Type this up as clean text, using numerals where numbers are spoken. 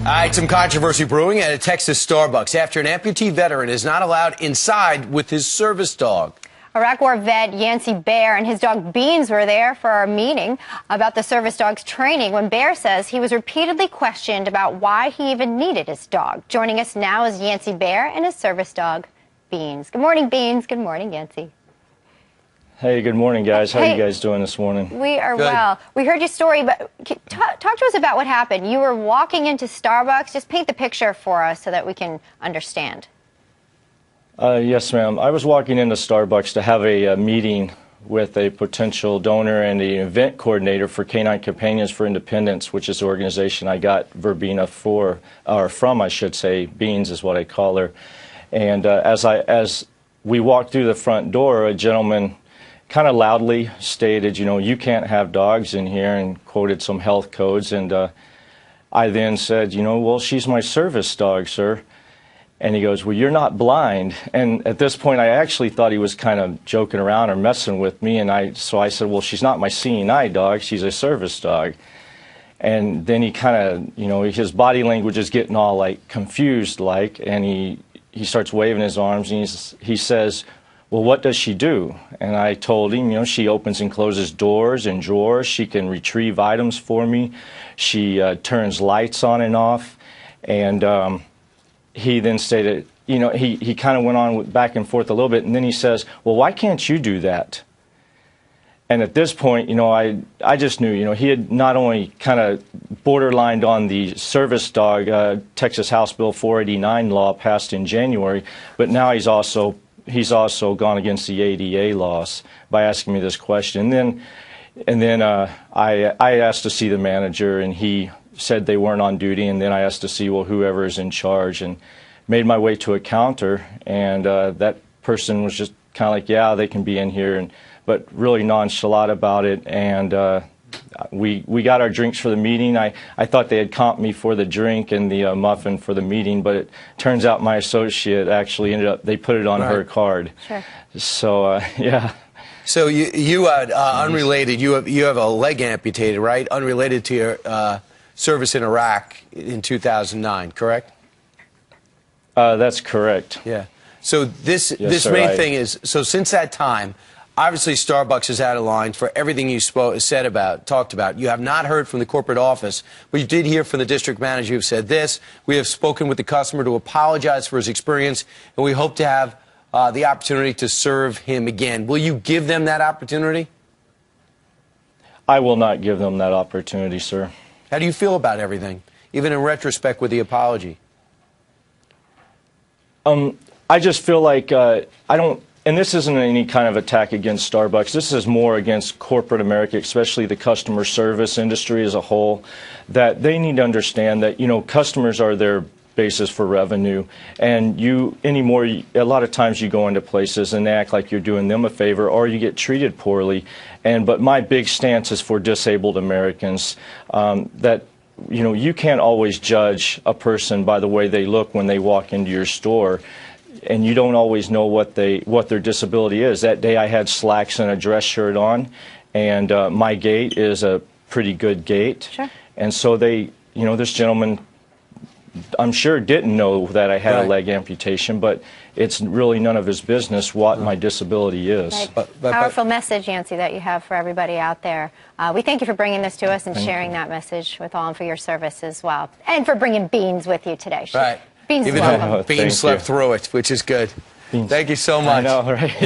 All right, some controversy brewing at a Texas Starbucks after an amputee veteran is not allowed inside with his service dog. Iraq War vet Yancey Bear and his dog Beans were there for a meeting about the service dog's training when Bear says he was repeatedly questioned about why he even needed his dog. Joining us now is Yancey Bear and his service dog, Beans. Good morning, Beans. Good morning, Yancey. Hey, good morning, guys. How are you guys doing this morning? We are Good. well. We heard your story, but talk to us about what happened. You were walking into Starbucks. Just paint the picture for us so that we can understand. Yes, ma'am. I was walking into Starbucks to have a meeting with a potential donor and the event coordinator for Canine Companions for Independence, which is the organization I got verbena for, or from, I should say. Beans is what I call her. And as we walked through the front door, a gentleman kind of loudly stated, you can't have dogs in here, and quoted some health codes. And I then said, well, she's my service dog, sir. And he goes, well, you're not blind. And at this point, I actually thought he was kind of joking around or messing with me. And so I said, well, she's not my seeing eye dog. She's a service dog. And then he kind of, his body language is getting all like confused, and he starts waving his arms, and he says, well, what does she do? And I told him, she opens and closes doors and drawers. She can retrieve items for me. She turns lights on and off. And he then stated, he kind of went on back and forth a little bit, and then he says, well, why can't you do that? And at this point, I just knew, he had not only kind of borderlined on the service dog Texas House Bill 489 law passed in January, but now he's also gone against the ADA laws by asking me this question. And then I asked to see the manager, and he said they weren't on duty. And then I asked to see, well, whoever is in charge, and made my way to a counter. And that person was just kind of like, yeah, they can be in here, but really nonchalant about it. And we got our drinks for the meeting. I thought they had comped me for the drink and the muffin for the meeting, but it turns out my associate actually they put it on her card. Sure. So, yeah. So you unrelated, you have a leg amputated, right? Unrelated to your service in Iraq in 2009, correct? That's correct. Yeah. So this sir, main thing is, so since that time, obviously Starbucks has had a line for everything you talked about. You have not heard from the corporate office, but you did hear from the district manager who said this: we have spoken with the customer to apologize for his experience, and we hope to have the opportunity to serve him again. Will you give them that opportunity? I will not give them that opportunity, sir. How do you feel about everything, even in retrospect with the apology? I just feel like I don't, and this isn't any kind of attack against Starbucks. This is more against corporate America, especially the customer service industry as a whole, that they need to understand that, customers are their basis for revenue. And a lot of times you go into places and they act like you're doing them a favor, or you get treated poorly. But my big stance is for disabled Americans, that you can't always judge a person by the way they look when they walk into your store, and you don't always know what their disability is. That day I had slacks and a dress shirt on, and my gait is a pretty good gait. Sure. And so this gentleman, I'm sure, didn't know that I had a leg amputation, but it's really none of his business what my disability is. Right. Powerful message, Yancey, that you have for everybody out there. We thank you for bringing this to us and sharing that message with all, and for your service as well, and for bringing Beans with you today. Right. Beans is welcome. Beans slept through it, which is good. Beans. Thank you so much. I know, right?